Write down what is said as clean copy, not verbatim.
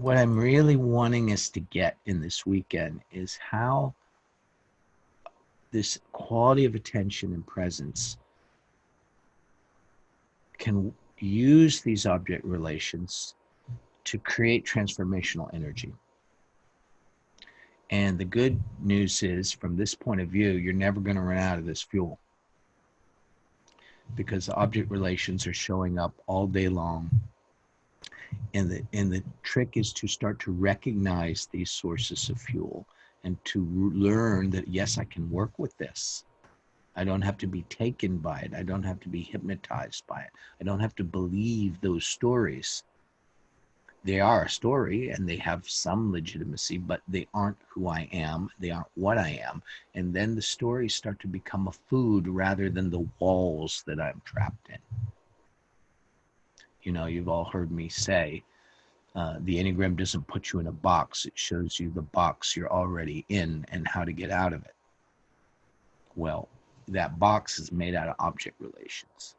what I'm really wanting us to get in this weekend is how this quality of attention and presence can use these object relations to create transformational energy. And the good news is, from this point of view, you're never going to run out of this fuel, because the object relations are showing up all day long. And the trick is to start to recognize these sources of fuel and to learn that, yes, I can work with this. I don't have to be taken by it. I don't have to be hypnotized by it. I don't have to believe those stories. They are a story and they have some legitimacy, but they aren't who I am. They aren't what I am. And then the stories start to become a food rather than the walls that I'm trapped in. You know, you've all heard me say, the Enneagram doesn't put you in a box. It shows you the box you're already in and how to get out of it. Well, that box is made out of object relations.